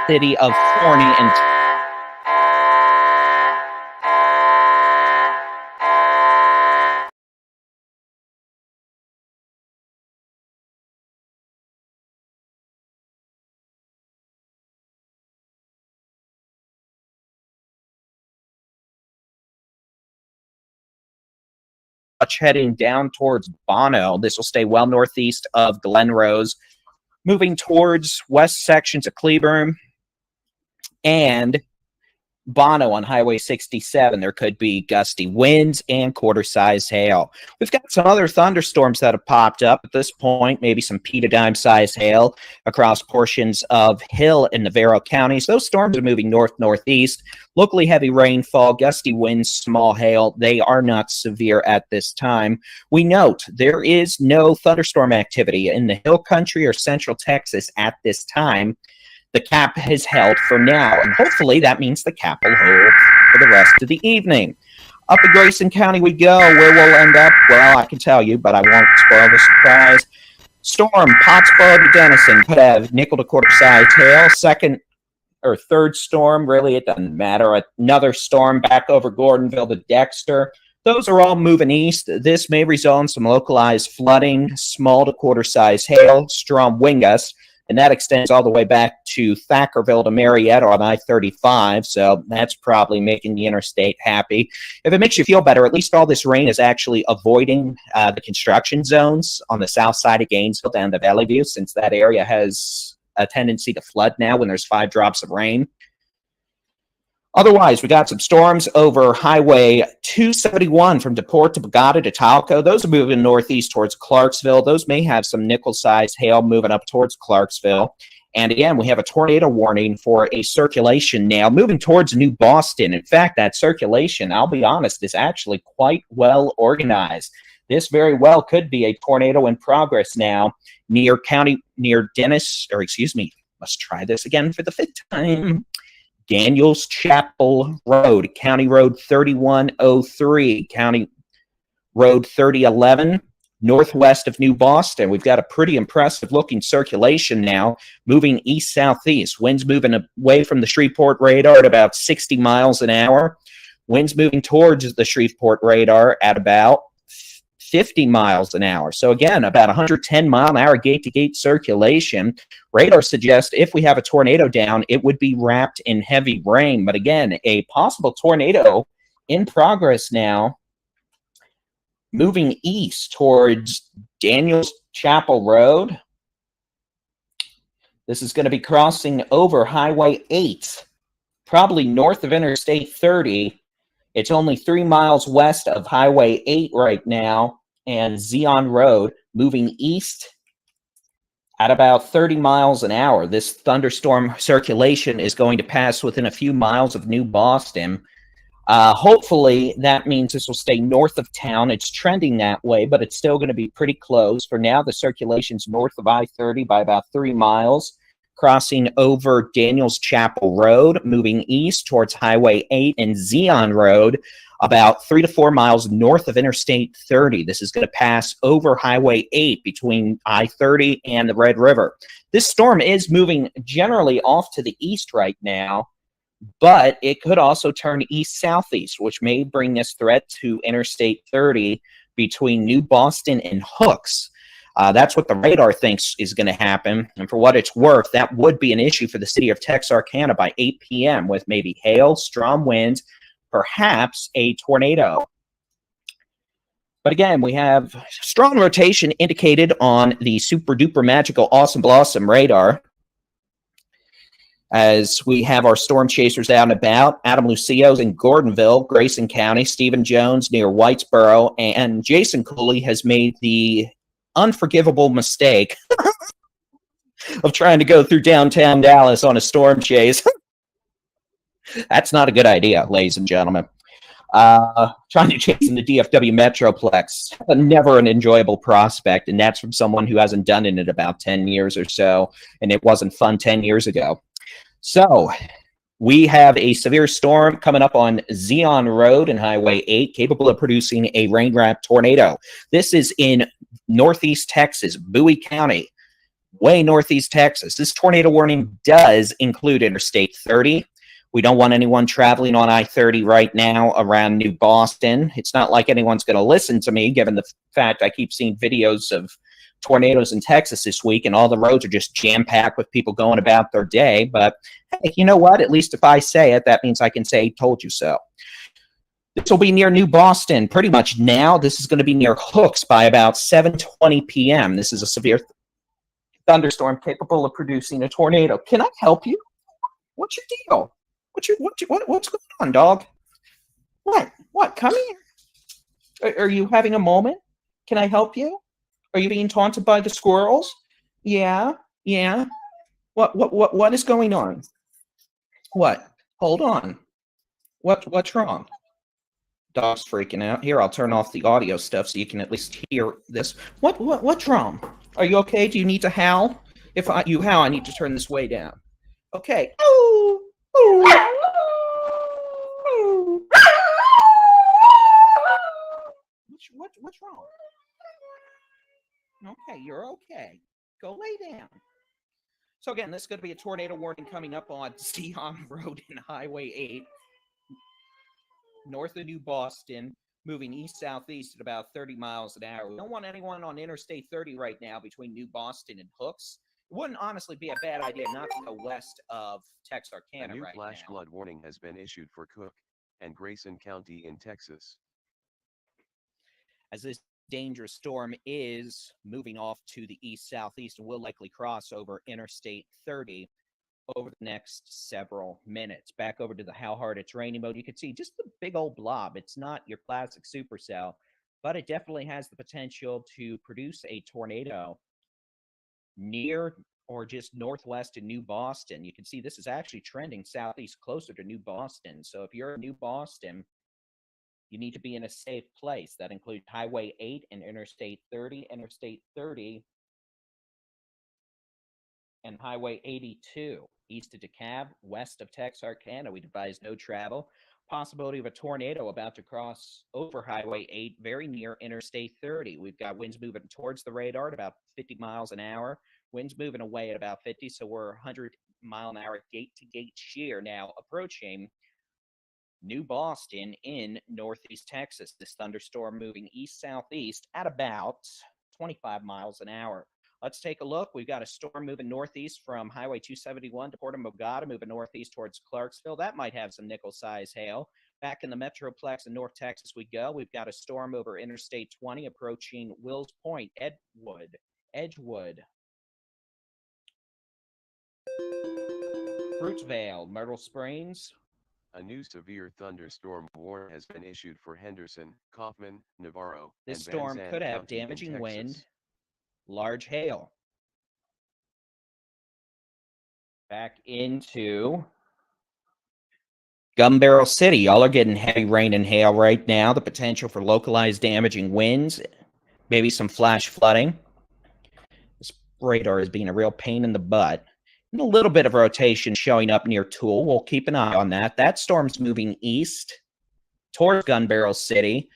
city of Forney and heading down towards Bono. This will stay well northeast of Glen Rose, moving towards west sections of Cleburne and Bono on Highway 67. There could be gusty winds and quarter-sized hail. We've got some other thunderstorms that have popped up at this point, maybe some pea-to-dime-sized hail across portions of Hill and Navarro counties. Those storms are moving north-northeast. Locally heavy rainfall, gusty winds, small hail. They are not severe at this time. We note there is no thunderstorm activity in the Hill Country or Central Texas at this time. The cap has held for now, and hopefully that means the cap will hold for the rest of the evening. Up in Grayson County we go. Where we'll end up, well, I can tell you, but I won't spoil the surprise. Storm, Pottsboro to Denison, could have nickel to quarter-sized hail. Second or third storm, really, it doesn't matter. Another storm back over Gordonville to Dexter. Those are all moving east. This may result in some localized flooding, small to quarter-sized hail, strong wind gusts. And that extends all the way back to Thackerville to Marietta on I-35, so that's probably making the interstate happy. If it makes you feel better, at least all this rain is actually avoiding the construction zones on the south side of Gainesville down to Valley View, since that area has a tendency to flood now when there's 5 drops of rain. Otherwise, we got some storms over Highway 271 from DePort to Bogota to Talco. Those are moving northeast towards Clarksville. Those may have some nickel-sized hail moving up towards Clarksville. And again, we have a tornado warning for a circulation now moving towards New Boston. In fact, that circulation, I'll be honest, is actually quite well organized. This very well could be a tornado in progress now near Dennis, or excuse me, let's try this again for the 5th time. Daniels Chapel Road, County Road 3103, County Road 3011, northwest of New Boston. We've got a pretty impressive looking circulation now, moving east-southeast. Winds moving away from the Shreveport radar at about 60 miles an hour. Winds moving towards the Shreveport radar at about 50 miles an hour. So again, about 110 mile an hour gate-to-gate circulation. Radar suggests if we have a tornado down, it would be wrapped in heavy rain. But again, a possible tornado in progress now, moving east towards Daniels Chapel Road. This is going to be crossing over Highway 8, probably north of Interstate 30. It's only 3 miles west of Highway 8 right now, and Zion Road, moving east at about 30 miles an hour. This thunderstorm circulation is going to pass within a few miles of New Boston. Hopefully, that means this will stay north of town. It's trending that way, but it's still going to be pretty close. For now, the circulation's north of I-30 by about 3 miles, crossing over Daniels Chapel Road, moving east towards Highway 8 and Zion Road, about 3 to 4 miles north of Interstate 30. This is going to pass over Highway 8 between I-30 and the Red River. This storm is moving generally off to the east right now, but it could also turn east-southeast, which may bring this threat to Interstate 30 between New Boston and Hooks. That's what the radar thinks is going to happen. And for what it's worth, that would be an issue for the city of Texarkana by 8 p.m. with maybe hail, strong winds, perhaps a tornado. But again, we have strong rotation indicated on the super duper magical awesome blossom radar. As we have our storm chasers out and about, Adam Lucio's in Gordonville, Grayson County, Stephen Jones near Whitesboro, and Jason Cooley has made the unforgivable mistake of trying to go through downtown Dallas on a storm chase. That's not a good idea, ladies and gentlemen. Trying to chase in the DFW Metroplex, never an enjoyable prospect, and that's from someone who hasn't done it in about 10 years or so, and it wasn't fun 10 years ago. So, we have a severe storm coming up on Zion Road and Highway 8, capable of producing a rain-wrapped tornado. This is in northeast Texas, Bowie County. way northeast Texas. This tornado warning does include Interstate 30. We don't want anyone traveling on I-30 right now around New Boston. It's not like anyone's going to listen to me, given the fact I keep seeing videos of tornadoes in Texas this week, and all the roads are just jam-packed with people going about their day. But hey, you know what? At least if I say it, that means I can say, told you so. This will be near New Boston pretty much now. This is going to be near Hooks by about 7:20 p.m. This is a severe thunderstorm capable of producing a tornado. Can I help you? What's your deal? What's going on, dog? What? Come here. Are you having a moment? Can I help you? Are you being taunted by the squirrels? Yeah. What is going on? What? Hold on. What's wrong? Dog's freaking out. Here, I'll turn off the audio stuff so you can at least hear this. What's wrong? Are you okay? Do you need to howl? If you howl, I need to turn this way down. Okay. What's wrong? Okay, you're okay. Go lay down. So again, this is going to be a tornado warning coming up on Zion Road and Highway 8, north of New Boston, moving east-southeast at about 30 miles an hour. We don't want anyone on Interstate 30 right now between New Boston and Hooks. It wouldn't honestly be a bad idea not to go west of Texarkana right now. A new flash flood warning has been issued for Cook and Grayson County in Texas, as this dangerous storm is moving off to the east-southeast and will likely cross over Interstate 30 over the next several minutes. Back over to the how hard it's raining mode. You can see just the big old blob. It's not your classic supercell, but it definitely has the potential to produce a tornado near or just northwest of New Boston. You can see this is actually trending southeast closer to New Boston. So if you're in New Boston, you need to be in a safe place. That includes Highway 8 and Interstate 30, Interstate 30, and Highway 82, east of DeKalb, west of Texarkana. We advise no travel. Possibility of a tornado about to cross over Highway 8, very near Interstate 30. We've got winds moving towards the radar at about 50 miles an hour. Winds moving away at about 50, so we're 100-mile-an-hour gate-to-gate shear now approaching New Boston in northeast Texas. This thunderstorm moving east-southeast at about 25 miles an hour. Let's take a look. We've got a storm moving northeast from Highway 271 to Port of Mogada, moving northeast towards Clarksville. That might have some nickel-size hail. Back in the Metroplex in North Texas we go. We've got a storm over Interstate 20 approaching Wills Point, Edgewood, Fruitvale, Myrtle Springs. a new severe thunderstorm warning has been issued for Henderson, Kaufman, Navarro, This and storm Van Zandt could have County in damaging wind, Texas. large hail. Back into Gun Barrel City. Y'all are getting heavy rain and hail right now. The potential for localized damaging winds, maybe some flash flooding. This radar is being a real pain in the butt. And a little bit of rotation showing up near Tool. We'll keep an eye on that. That storm's moving east towards Gun Barrel City,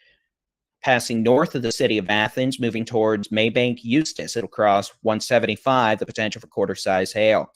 passing north of the city of Athens, moving towards Maybank, Eustis. It'll cross 175, the potential for quarter-size hail.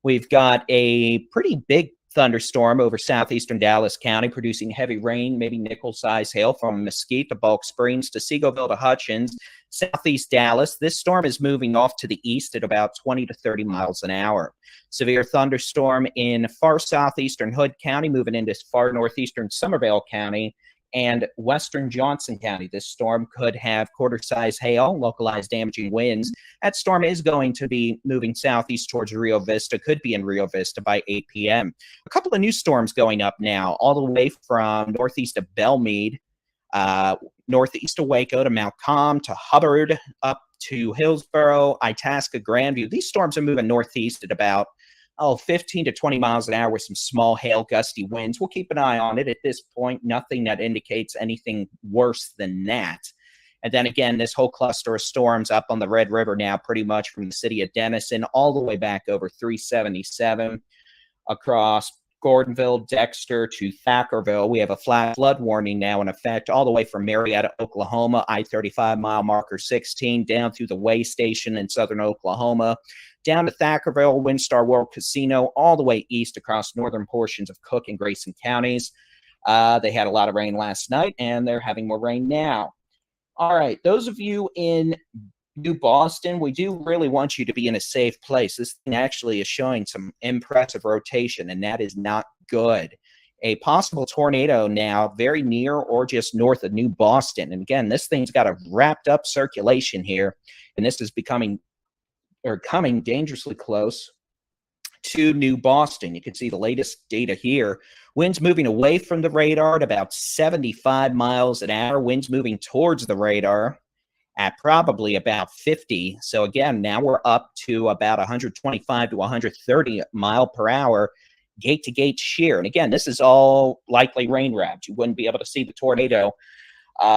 We've got a pretty big thunderstorm over southeastern Dallas County, producing heavy rain, maybe nickel-size hail from Mesquite to Bulk Springs to Seagoville to Hutchins, southeast Dallas. This storm is moving off to the east at about 20 to 30 miles an hour. Severe thunderstorm in far southeastern Hood County, moving into far northeastern Somerville County and western Johnson County. This storm could have quarter-size hail, localized damaging winds. That storm is going to be moving southeast towards Rio Vista, could be in Rio Vista by 8 p.m. A couple of new storms going up now, all the way from northeast of Belmead, northeast of Waco to Mount Com to Hubbard, up to Hillsboro, Itasca, Grandview. These storms are moving northeast at about 15 to 20 miles an hour with some small hail, gusty winds. We'll keep an eye on it. At this point, nothing that indicates anything worse than that. And then again, this whole cluster of storms up on the Red River now, pretty much from the city of Denison all the way back over 377 across Gordonville, Dexter to Thackerville. We have a flash flood warning now in effect all the way from Marietta, Oklahoma, I-35 mile marker 16, down through the way station in southern Oklahoma, down to Thackerville, WinStar World Casino, all the way east across northern portions of Cook and Grayson counties. They had a lot of rain last night, and they're having more rain now. All right, those of you in New Boston, we do really want you to be in a safe place. This thing actually is showing some impressive rotation, and that is not good. A possible tornado now very near or just north of New Boston. And again, this thing's got a wrapped up circulation here, and this is coming dangerously close to New Boston. You can see the latest data here. Winds moving away from the radar at about 75 miles an hour. Winds moving towards the radar at probably about 50. So again, now we're up to about 125 to 130 mile per hour gate to gate shear. And again, this is all likely rain wrapped. You wouldn't be able to see the tornado.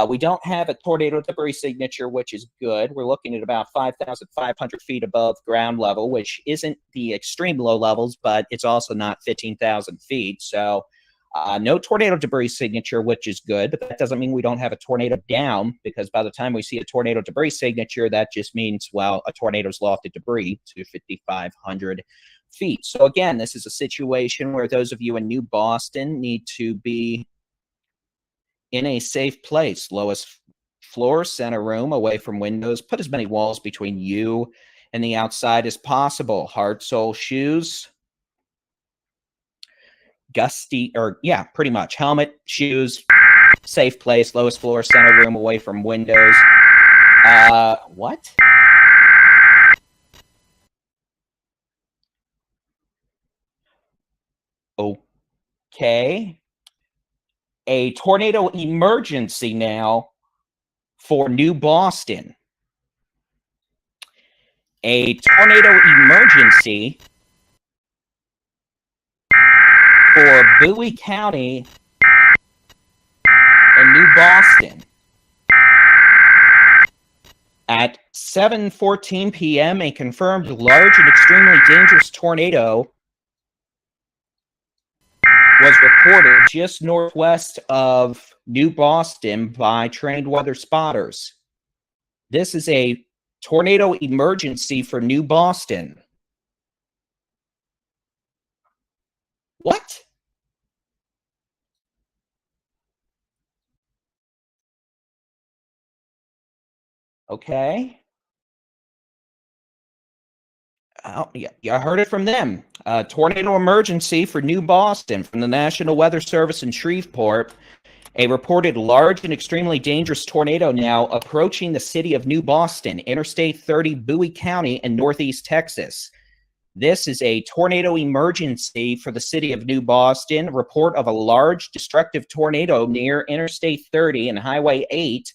We don't have a tornado debris signature, which is good. We're looking at about 5,500 feet above ground level, which isn't the extreme low levels, but it's also not 15,000 feet. So no tornado debris signature, which is good, but that doesn't mean we don't have a tornado down, because by the time we see a tornado debris signature, that just means, well, a tornado's lofted debris to 5,500 feet. So again, this is a situation where those of you in New Boston need to be in a safe place. Lowest floor, center room, away from windows. Put as many walls between you and the outside as possible. Hard sole shoes. Gusty, or yeah, pretty much. Helmet, shoes, safe place, lowest floor, center room, away from windows. What? Okay. A tornado emergency now for New Boston. A tornado emergency for Bowie County and New Boston. At 7:14 p.m., a confirmed large and extremely dangerous tornado was reported just northwest of New Boston by trained weather spotters. This is a tornado emergency for New Boston. What? Okay. Oh, yeah, you heard it from them. Tornado emergency for New Boston from the National Weather Service in Shreveport. A reported large and extremely dangerous tornado now approaching the city of New Boston, Interstate 30, Bowie County, in northeast Texas. This is a tornado emergency for the city of New Boston. Report of a large destructive tornado near Interstate 30 and Highway 8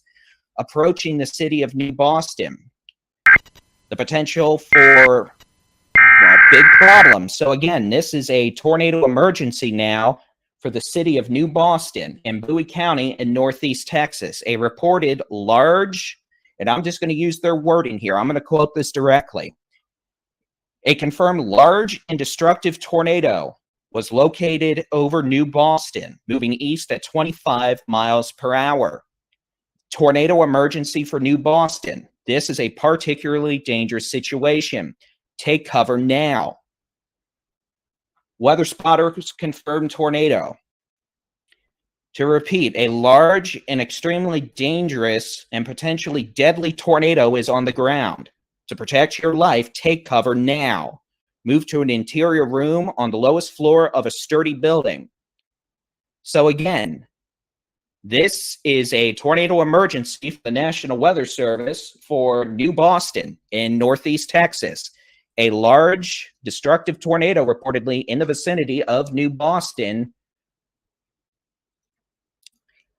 approaching the city of New Boston. The potential for big problems. So again, this is a tornado emergency now for the city of New Boston and Bowie County in northeast Texas. A reported large, and I'm just going to use their wording here. I'm going to quote this directly. A confirmed large and destructive tornado was located over New Boston, moving east at 25 miles per hour. Tornado emergency for New Boston. This is a particularly dangerous situation. Take cover now. Weather spotters confirmed tornado. To repeat, a large and extremely dangerous and potentially deadly tornado is on the ground. To protect your life, take cover now. Move to an interior room on the lowest floor of a sturdy building. So again, this is a tornado emergency for the National Weather Service for New Boston in northeast Texas. A large destructive tornado reportedly in the vicinity of New Boston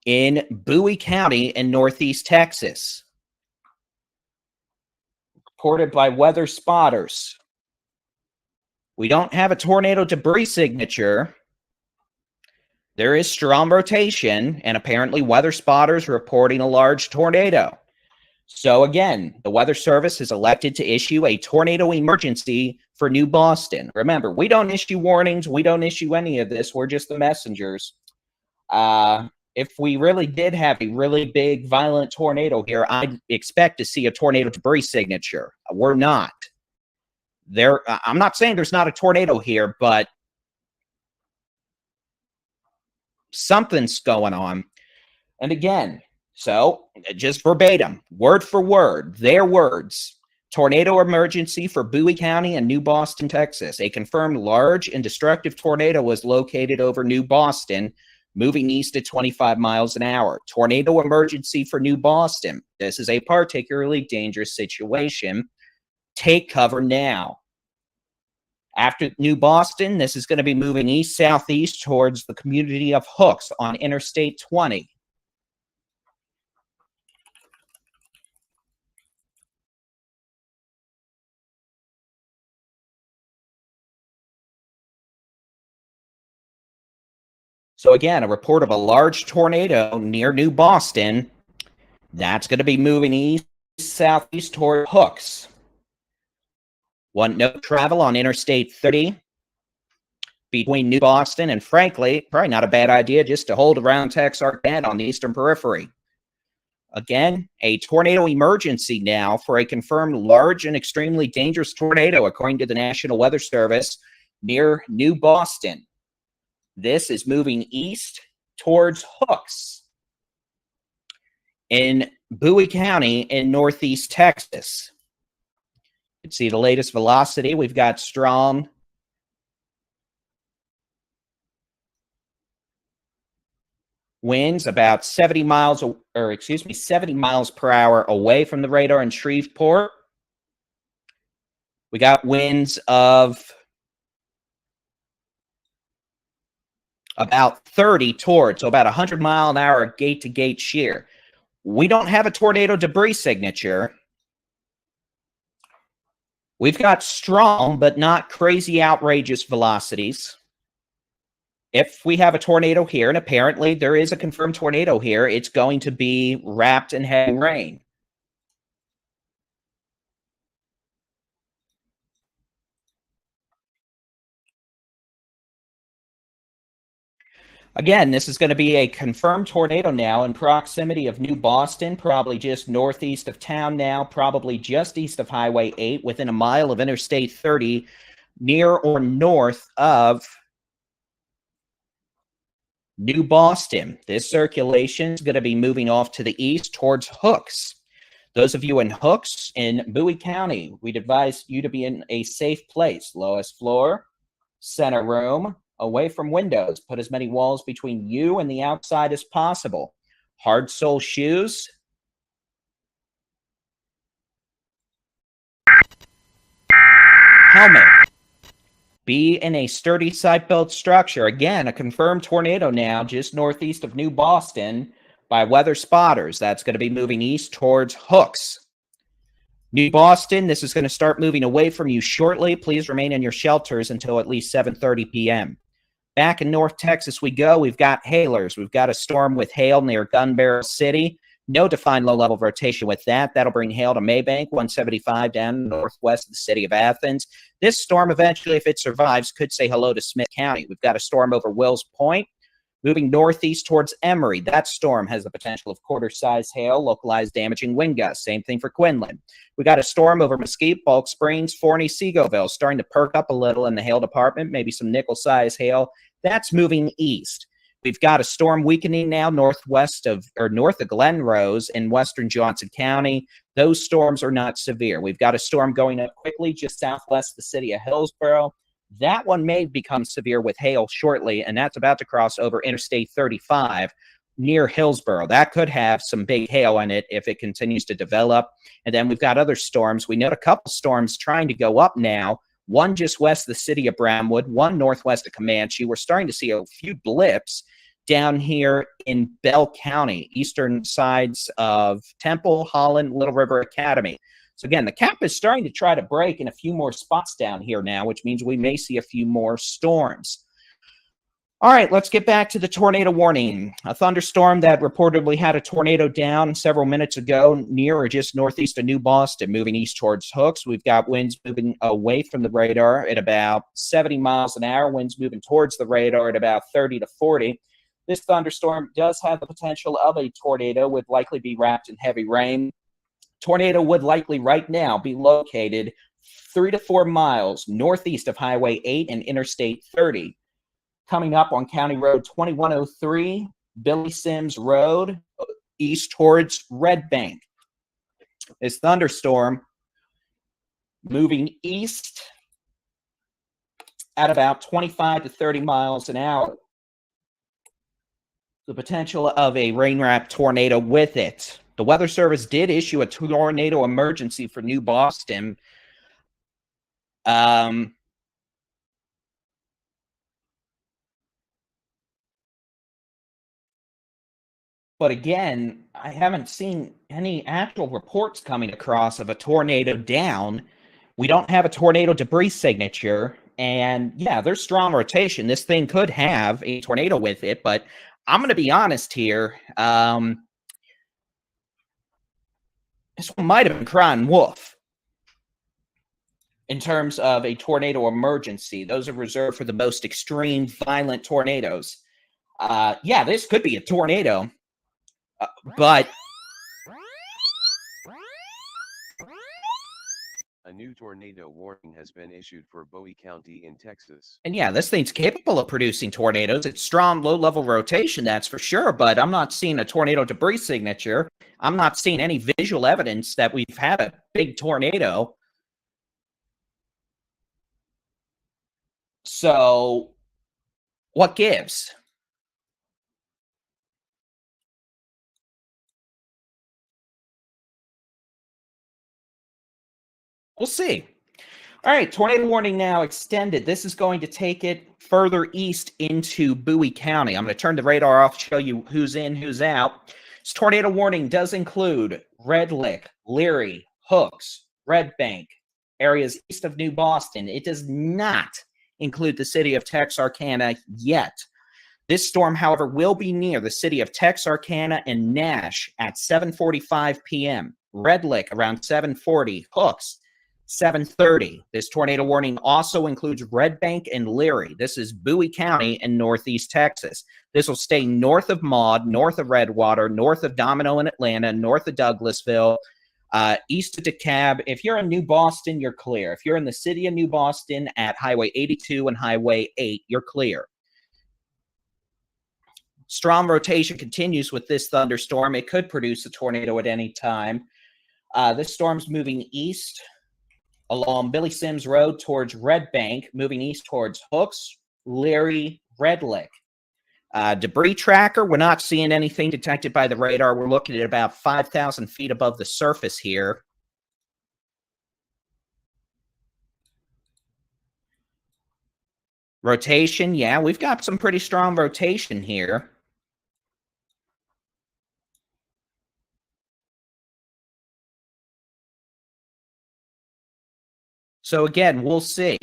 in Bowie County in northeast Texas. Reported by weather spotters. We don't have a tornado debris signature. There is strong rotation, and apparently weather spotters reporting a large tornado. So again, the Weather Service has elected to issue a tornado emergency for New Boston. Remember, we don't issue warnings. We don't issue any of this. We're just the messengers. If we really did have a really big, violent tornado here, I'd expect to see a tornado debris signature. We're not. I'm not saying there's not a tornado here, but something's going on. And again, so just verbatim, word for word, their words. Tornado emergency for Bowie County and New Boston, Texas. A confirmed large and destructive tornado was located over New Boston, moving east at 25 miles an hour. Tornado emergency for New Boston. This is a particularly dangerous situation. Take cover now. After New Boston, this is going to be moving east-southeast towards the community of Hooks on Interstate 20. So again, a report of a large tornado near New Boston. That's going to be moving east-southeast toward Hooks. Want no travel on Interstate 30 between New Boston and, frankly, probably not a bad idea just to hold around Texarkana on the eastern periphery. Again, a tornado emergency now for a confirmed large and extremely dangerous tornado, according to the National Weather Service, near New Boston. This is moving east towards Hooks in Bowie County in northeast Texas. You can see the latest velocity. We've got strong winds about 70 miles per hour away from the radar in Shreveport. We got winds of about 30 towards, so about 100 mile an hour gate-to-gate shear. We don't have a tornado debris signature. We've got strong, but not crazy outrageous velocities. If we have a tornado here, and apparently there is a confirmed tornado here, it's going to be wrapped in heavy rain. Again, this is going to be a confirmed tornado now in proximity of New Boston, probably just northeast of town now, probably just east of Highway 8, within a mile of Interstate 30, near or north of New Boston. This circulation is going to be moving off to the east towards Hooks. Those of you in Hooks in Bowie County, we'd advise you to be in a safe place. Lowest floor, center room, away from windows. Put as many walls between you and the outside as possible. Hard sole shoes. Helmet. Be in a sturdy site-built structure. Again, a confirmed tornado now just northeast of New Boston by weather spotters. That's going to be moving east towards Hooks. New Boston, this is going to start moving away from you shortly. Please remain in your shelters until at least 7:30 p.m. Back in North Texas we go. We've got hailers. We've got a storm with hail near Gun Barrel City. No defined low-level rotation with that. That'll bring hail to Maybank, 175 down northwest of the city of Athens. This storm eventually, if it survives, could say hello to Smith County. We've got a storm over Wills Point, moving northeast towards Emory. That storm has the potential of quarter-size hail, localized damaging wind gusts. Same thing for Quinlan. We got a storm over Mesquite, Bulk Springs, Forney, Seagoville, starting to perk up a little in the hail department, maybe some nickel-size hail. That's moving east. We've got a storm weakening now north of Glen Rose in western Johnson County. Those storms are not severe. We've got a storm going up quickly just southwest of the city of Hillsboro. That one may become severe with hail shortly, and that's about to cross over Interstate 35 near Hillsboro. That could have some big hail in it if it continues to develop. And then we've got other storms. We know a couple storms trying to go up now. One just west of the city of Brownwood, one northwest of Comanche. We're starting to see a few blips down here in Bell County, eastern sides of Temple, Holland, Little River Academy. So again, the cap is starting to try to break in a few more spots down here now, which means we may see a few more storms. All right, let's get back to the tornado warning. A thunderstorm that reportedly had a tornado down several minutes ago near or just northeast of New Boston, moving east towards Hooks. We've got winds moving away from the radar at about 70 miles an hour, winds moving towards the radar at about 30 to 40. This thunderstorm does have the potential of a tornado, would likely be wrapped in heavy rain. Tornado would likely right now be located 3 to 4 miles northeast of Highway 8 and Interstate 30. Coming up on County Road 2103, Billy Sims Road, east towards Red Bank. This thunderstorm moving east at about 25 to 30 miles an hour. The potential of a rain-wrapped tornado with it. The Weather Service did issue a tornado emergency for New Boston. But again, I haven't seen any actual reports coming across of a tornado down. We don't have a tornado debris signature. And yeah, there's strong rotation. This thing could have a tornado with it, but I'm going to be honest here. This one might have been crying wolf in terms of a tornado emergency. Those are reserved for the most extreme, violent tornadoes. Yeah, this could be a tornado. But a new tornado warning has been issued for Bowie County in Texas. And yeah, this thing's capable of producing tornadoes. It's strong, low-level rotation, that's for sure, but I'm not seeing a tornado debris signature. I'm not seeing any visual evidence that we've had a big tornado. So, what gives? We'll see. All right, tornado warning now extended. This is going to take it further east into Bowie County. I'm going to turn the radar off, show you who's in, who's out. This tornado warning does include Red Lick, Leary, Hooks, Red Bank, areas east of New Boston. It does not include the city of Texarkana yet. This storm, however, will be near the city of Texarkana and Nash at 7:45 p.m. Red Lick around 7:40. Hooks 7:30. This tornado warning also includes Red Bank and Leary. This is Bowie County in northeast Texas. This will stay north of Maud, north of Redwater, north of Domino in Atlanta, north of Douglasville, east of DeKalb. If you're in New Boston, you're clear. If you're in the city of New Boston at Highway 82 and Highway 8, you're clear. Strong rotation continues with this thunderstorm. It could produce a tornado at any time. This storm's moving east along Billy Sims Road towards Red Bank, moving east towards Hooks, Leary, Red Lick. Debris tracker, we're not seeing anything detected by the radar. We're looking at about 5,000 feet above the surface here. Rotation, yeah, we've got some pretty strong rotation here. So again, we'll see.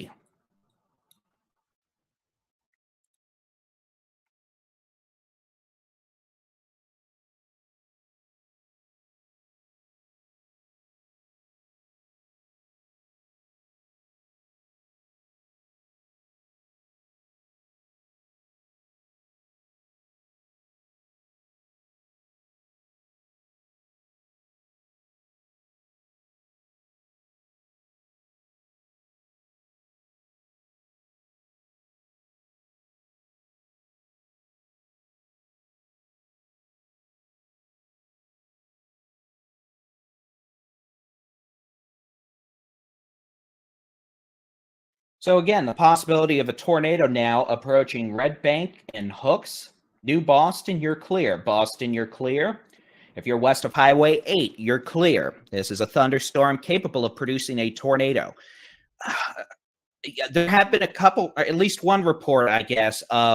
So again, the possibility of a tornado now approaching Red Bank and Hooks. New Boston, you're clear. Boston, you're clear. If you're west of Highway 8, you're clear. This is a thunderstorm capable of producing a tornado. There have been a couple, or at least one report, I guess, of